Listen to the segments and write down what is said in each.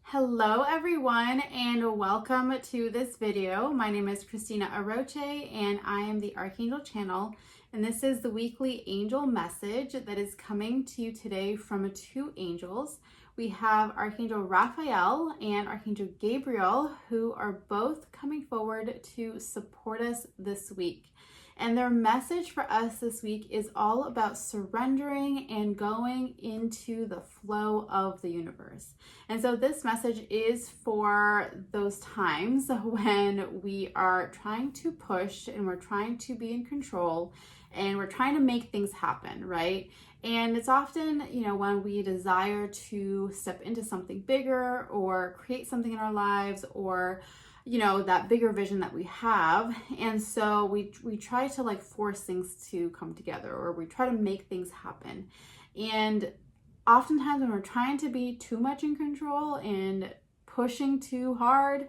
Hello everyone and welcome to this video. My name is Christina Aroche and I am the Archangel channel, and this is the weekly angel message that is coming to you today from two angels. We have Archangel Raphael and Archangel Gabriel, who are both coming forward to support us this week. And their message for us this week is all about surrendering and going into the flow of the universe. And so this message is for those times when we are trying to push and we're trying to be in control and we're trying to make things happen, right? And it's often, when we desire to step into something bigger or create something in our lives, or that bigger vision that we have. And so we try to force things to come together, or we try to make things happen. And oftentimes when we're trying to be too much in control and pushing too hard,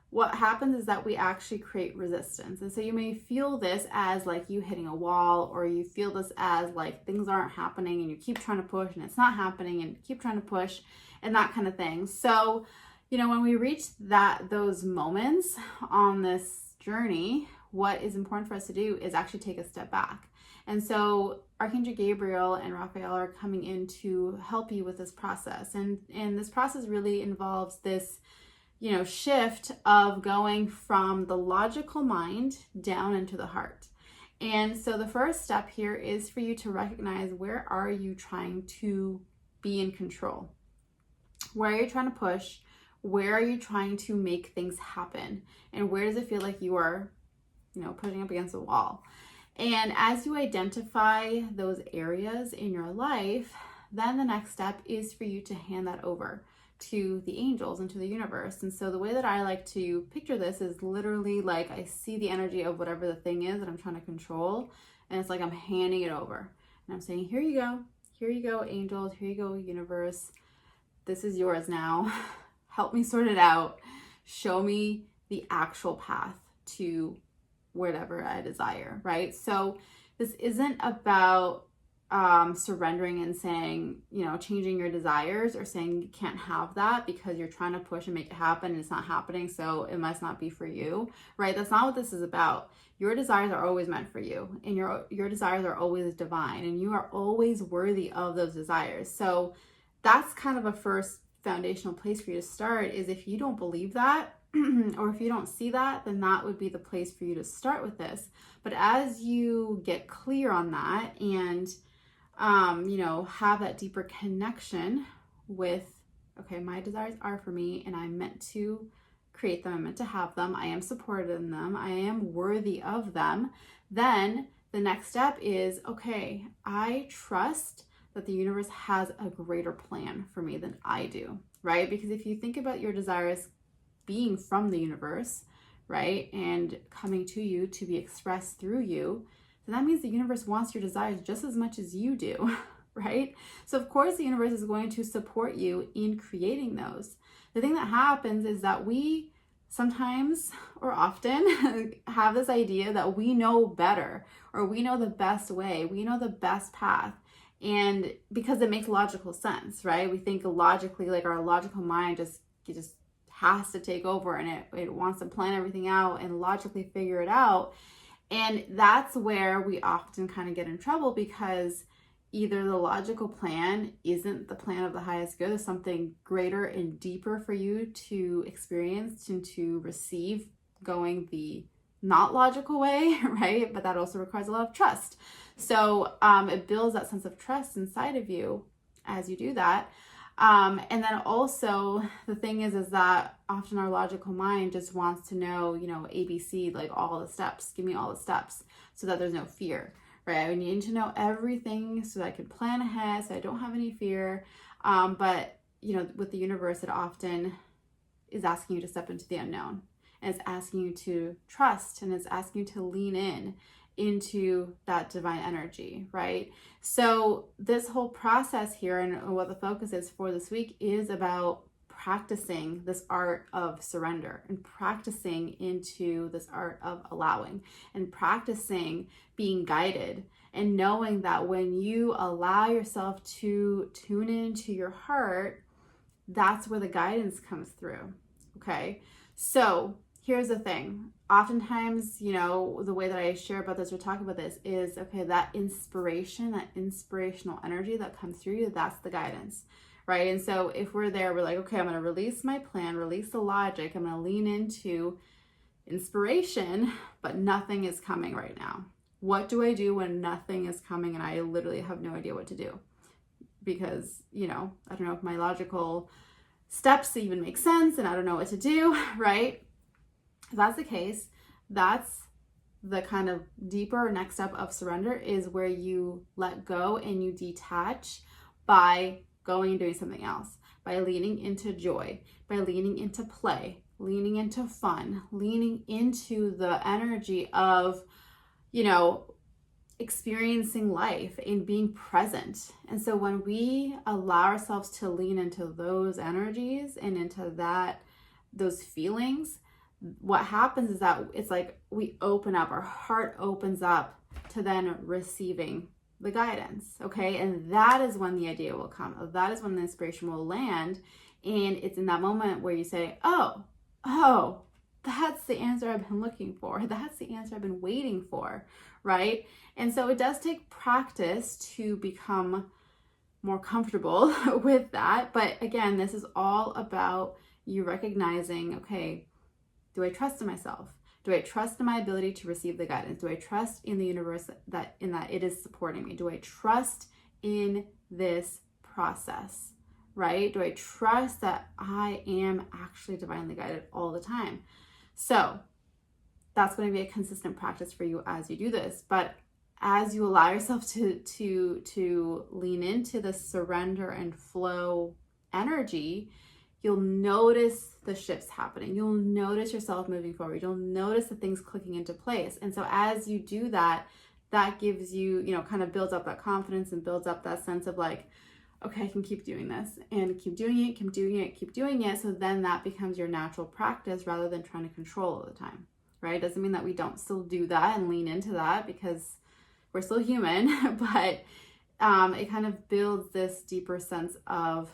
what happens is that we actually create resistance. And so you may feel this as you hitting a wall, or you feel this as things aren't happening and you keep trying to push and it's not happening and keep trying to push and that kind of thing. So when we reach those moments on this journey, what is important for us to do is actually take a step back. And so Archangel Gabriel and Raphael are coming in to help you with this process. And this process really involves this, shift of going from the logical mind down into the heart. And so the first step here is for you to recognize, where are you trying to be in control? Where are you trying to push? Where are you trying to make things happen? And where does it feel like you are, pushing up against a wall? And as you identify those areas in your life, then the next step is for you to hand that over to the angels and to the universe. And so the way that I like to picture this is literally I see the energy of whatever the thing is that I'm trying to control, and it's like I'm handing it over. And I'm saying, here you go, angels, here you go, universe. This is yours now. Help me sort it out. Show me the actual path to whatever I desire, right? So this isn't about surrendering and saying, changing your desires, or saying you can't have that because you're trying to push and make it happen and it's not happening, so it must not be for you, right? That's not what this is about. Your desires are always meant for you, and your desires are always divine, and you are always worthy of those desires. So that's kind of a first foundational place for you to start. Is if you don't believe that or if you don't see that, then that would be the place for you to start with this. But as you get clear on that and have that deeper connection with, okay, my desires are for me and I'm meant to create them, I'm meant to have them, I am supported in them, I am worthy of them, then the next step is, okay, I trust that the universe has a greater plan for me than I do, right? Because if you think about your desires being from the universe, right, and coming to you to be expressed through you, then that means the universe wants your desires just as much as you do, right? So of course the universe is going to support you in creating those. The thing that happens is that we sometimes, or often, have this idea that we know better, or we know the best way, we know the best path. And because it makes logical sense, right? We think logically, our logical mind just has to take over, and it wants to plan everything out and logically figure it out. And that's where we often kind of get in trouble, because either the logical plan isn't the plan of the highest good, there's something greater and deeper for you to experience and to receive going the not logical way, right? But that also requires a lot of trust. So it builds that sense of trust inside of you as you do that. And then also the thing is that often our logical mind just wants to know, ABC, all the steps, give me all the steps, so that there's no fear, right? I need to know everything so that I can plan ahead, so I don't have any fear. But with the universe, it often is asking you to step into the unknown. And it's asking you to trust, and it's asking you to lean into that divine energy, right? So this whole process here, and what the focus is for this week, is about practicing this art of surrender, and practicing into this art of allowing, and practicing being guided, and knowing that when you allow yourself to tune into your heart that's where the guidance comes through. Okay, so here's the thing. Oftentimes, the way that I share about this or talk about this is, okay, that inspiration, that inspirational energy that comes through you, that's the guidance, right? And so if we're there, we're like, okay, I'm going to release my plan, release the logic. I'm going to lean into inspiration, but nothing is coming right now. What do I do when nothing is coming and I literally have no idea what to do? Because, I don't know if my logical steps even make sense and I don't know what to do, right? If that's the case, that's the kind of deeper next step of surrender, is where you let go and you detach by going and doing something else, by leaning into joy, by leaning into play, leaning into fun, leaning into the energy of, experiencing life and being present. And so when we allow ourselves to lean into those energies and into those feelings, what happens is that it's like we open up, our heart opens up to then receiving the guidance, okay? And that is when the idea will come. That is when the inspiration will land. And it's in that moment where you say, oh, that's the answer I've been looking for. That's the answer I've been waiting for, right? And so it does take practice to become more comfortable with that. But again, this is all about you recognizing, okay, do I trust in myself? Do I trust in my ability to receive the guidance? Do I trust in the universe that it is supporting me? Do I trust in this process, right? Do I trust that I am actually divinely guided all the time? So that's going to be a consistent practice for you as you do this. But as you allow yourself to lean into the surrender and flow energy, you'll notice the shifts happening. You'll notice yourself moving forward. You'll notice the things clicking into place. And so as you do that, that gives you, kind of builds up that confidence and builds up that sense of like, okay, I can keep doing this and keep doing it, keep doing it, keep doing it. So then that becomes your natural practice rather than trying to control all the time, right? It doesn't mean that we don't still do that and lean into that, because we're still human, but it kind of builds this deeper sense of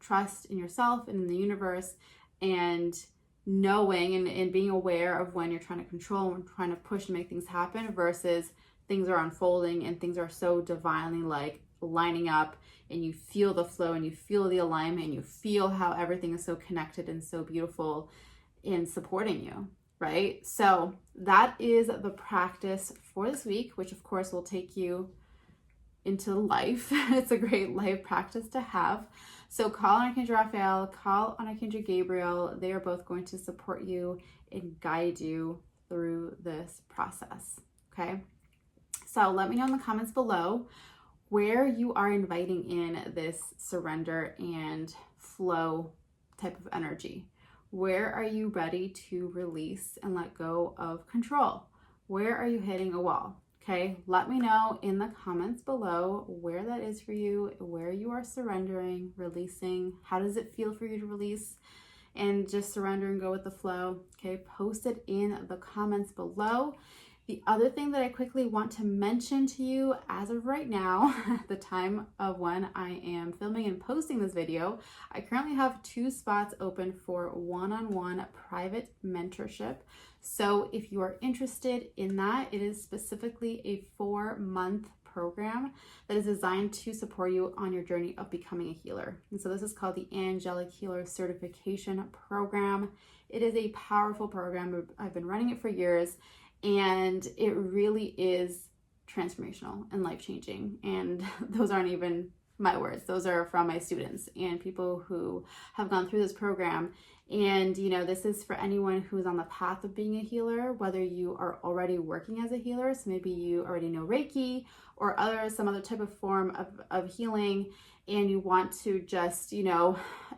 trust in yourself and in the universe, and knowing and being aware of when you're trying to control and trying to push to make things happen versus things are unfolding and things are so divinely like lining up, and you feel the flow and you feel the alignment and you feel how everything is so connected and so beautiful in supporting you, right? So that is the practice for this week, which of course will take you into life. It's a great life practice to have. So call on Archangel Raphael, call on Archangel Gabriel. They are both going to support you and guide you through this process, okay? So let me know in the comments below where you are inviting in this surrender and flow type of energy. Where are you ready to release and let go of control? Where are you hitting a wall? Okay, let me know in the comments below where that is for you, where you are surrendering, releasing. How does it feel for you to release and just surrender and go with the flow? Okay, post it in the comments below. The other thing that I quickly want to mention to you as of right now, the time of when I am filming and posting this video, I currently have 2 spots open for one-on-one private mentorship. So if you are interested in that, it is specifically a 4-month program that is designed to support you on your journey of becoming a healer. And so this is called the Angelic Healer Certification Program. It is a powerful program. I've been running it for years, and it really is transformational and life-changing. And those aren't even my words. Those are from my students and people who have gone through this program. And, this is for anyone who's on the path of being a healer, whether you are already working as a healer, so maybe you already know Reiki or some other type of form of healing, and you want to just,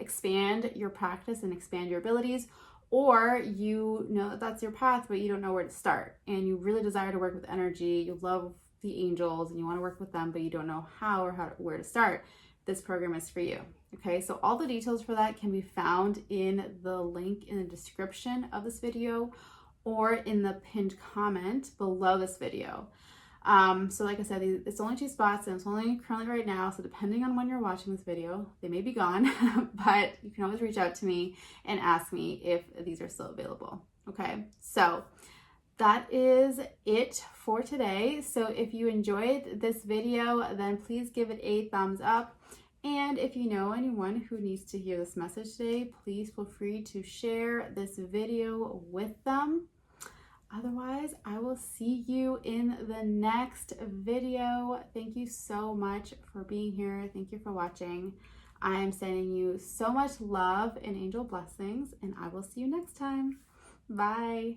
expand your practice and expand your abilities, or you know that that's your path, but you don't know where to start, and you really desire to work with energy, you love the angels, and you want to work with them, but you don't know how or where to start. This program is for you. Okay, so all the details for that can be found in the link in the description of this video or in the pinned comment below this video. So like I said, it's only 2 spots and it's only currently right now. So depending on when you're watching this video, they may be gone, but you can always reach out to me and ask me if these are still available. Okay, so that is it for today. So if you enjoyed this video, then please give it a thumbs up. And if you know anyone who needs to hear this message today, please feel free to share this video with them. Otherwise, I will see you in the next video. Thank you so much for being here. Thank you for watching. I am sending you so much love and angel blessings, and I will see you next time. Bye.